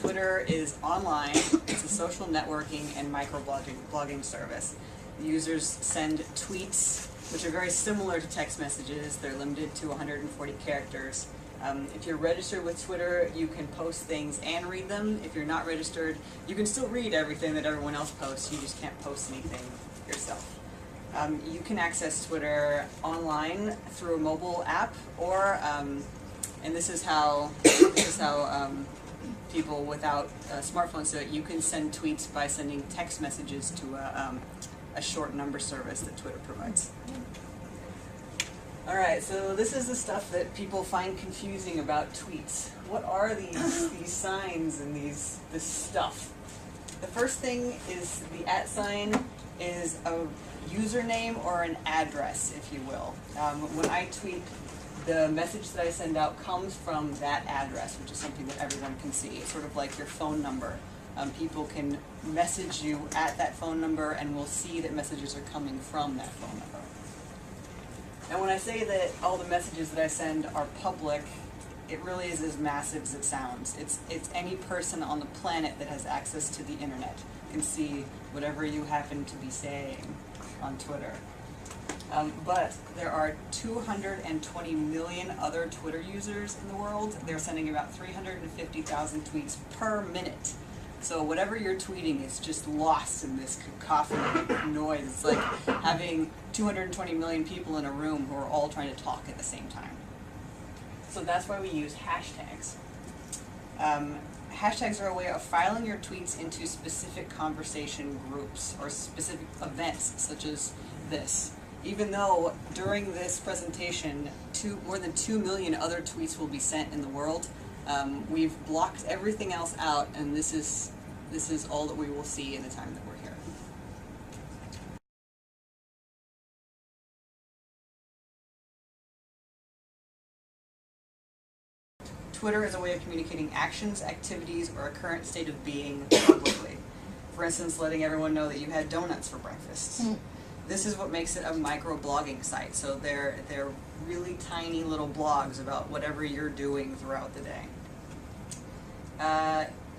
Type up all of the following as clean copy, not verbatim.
Twitter is online. It's a social networking and microblogging service. Users send tweets, which are very similar to text messages. They're limited to 140 characters. If you're registered with Twitter, you can post things and read them. If you're not registered, you can still read everything that everyone else posts. You just can't post anything yourself. You can access Twitter online through a mobile app, or and this is how people without smartphones do it. You can send tweets by sending text messages to a short number service that Twitter provides. Alright, so this is the stuff that people find confusing about tweets. What are these signs and this stuff? The first thing is the @ is a username or an address, if you will. When I tweet, the message that I send out comes from that address, which is something that everyone can see. It's sort of like your phone number. People can message you at that phone number and will see that messages are coming from that phone number. And when I say that all the messages that I send are public, it really is as massive as it sounds. It's any person on the planet that has access to the internet can see whatever you happen to be saying on Twitter. But there are 220 million other Twitter users in the world. They're sending about 350,000 tweets per minute. So whatever you're tweeting is just lost in this cacophony of noise. It's like having 220 million people in a room who are all trying to talk at the same time. So that's why we use hashtags. Hashtags are a way of filing your tweets into specific conversation groups or specific events, such as this. Even though during this presentation, more than 2 million other tweets will be sent in the world, we've blocked everything else out, and this is all that we will see in the time that we're here. Twitter is a way of communicating actions, activities, or a current state of being publicly. For instance, letting everyone know that you had donuts for breakfast. This is what makes it a micro-blogging site. So they're really tiny little blogs about whatever you're doing throughout the day.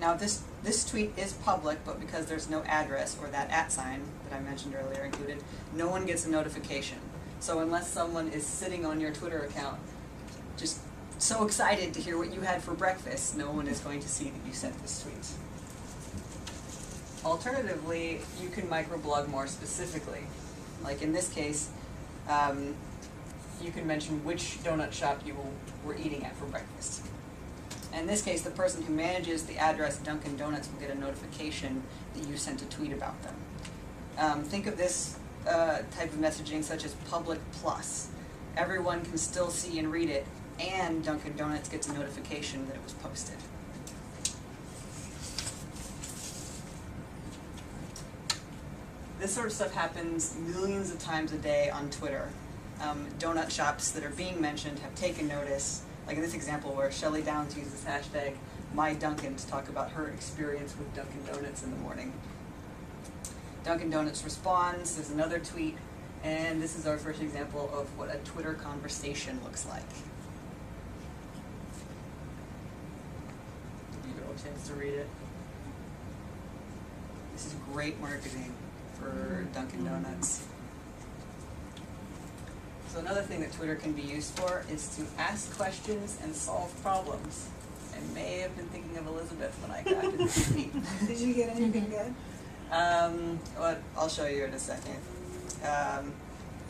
Now this tweet is public, but because there's no address or that @ that I mentioned earlier included, no one gets a notification. So unless someone is sitting on your Twitter account just so excited to hear what you had for breakfast, no one is going to see that you sent this tweet. Alternatively, you can microblog more specifically. Like in this case, you can mention which donut shop you were eating at for breakfast. In this case, the person who manages the address Dunkin' Donuts will get a notification that you sent a tweet about them. Think of this type of messaging such as public plus. Everyone can still see and read it, and Dunkin' Donuts gets a notification that it was posted. This sort of stuff happens millions of times a day on Twitter. Donut shops that are being mentioned have taken notice, like in this example where Shelley Downs uses hashtag #MyDunkin' to talk about her experience with Dunkin' Donuts in the morning. Dunkin' Donuts responds, there's another tweet, and this is our first example of what a Twitter conversation looks like. You get a chance to read it. This is great marketing for Dunkin' Donuts. So another thing that Twitter can be used for is to ask questions and solve problems. I may have been thinking of Elizabeth when I got to this tweet. Did you get anything good? Well, I'll show you in a second.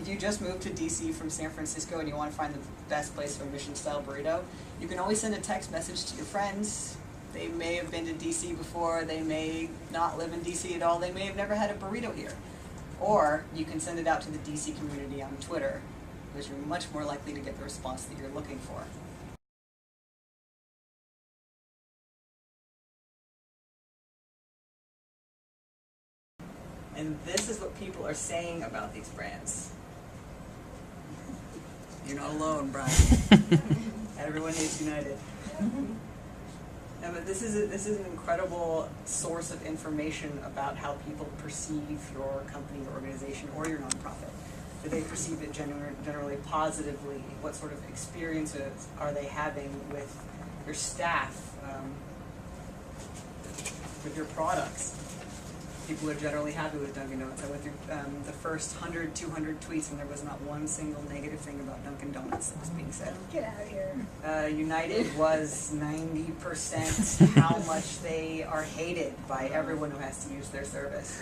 If you just moved to DC from San Francisco and you want to find the best place for Mission-style burrito, you can always send a text message to your friends. They may have been to DC before, they may not live in DC at all, they may have never had a burrito here. Or you can send it out to the DC community on Twitter, because you're much more likely to get the response that you're looking for. And this is what people are saying about these brands. You're not alone, Brian. Everyone hates United. No, but this is an incredible source of information about how people perceive your company, or organization, or your nonprofit. Do they perceive it generally positively? What sort of experiences are they having with your staff? with your products. People are generally happy with Dunkin' Donuts. I went through the first 100, 200 tweets and there was not one single negative thing about Dunkin' Donuts that was being said. Get out of here. United was 90% how much they are hated by everyone who has to use their service.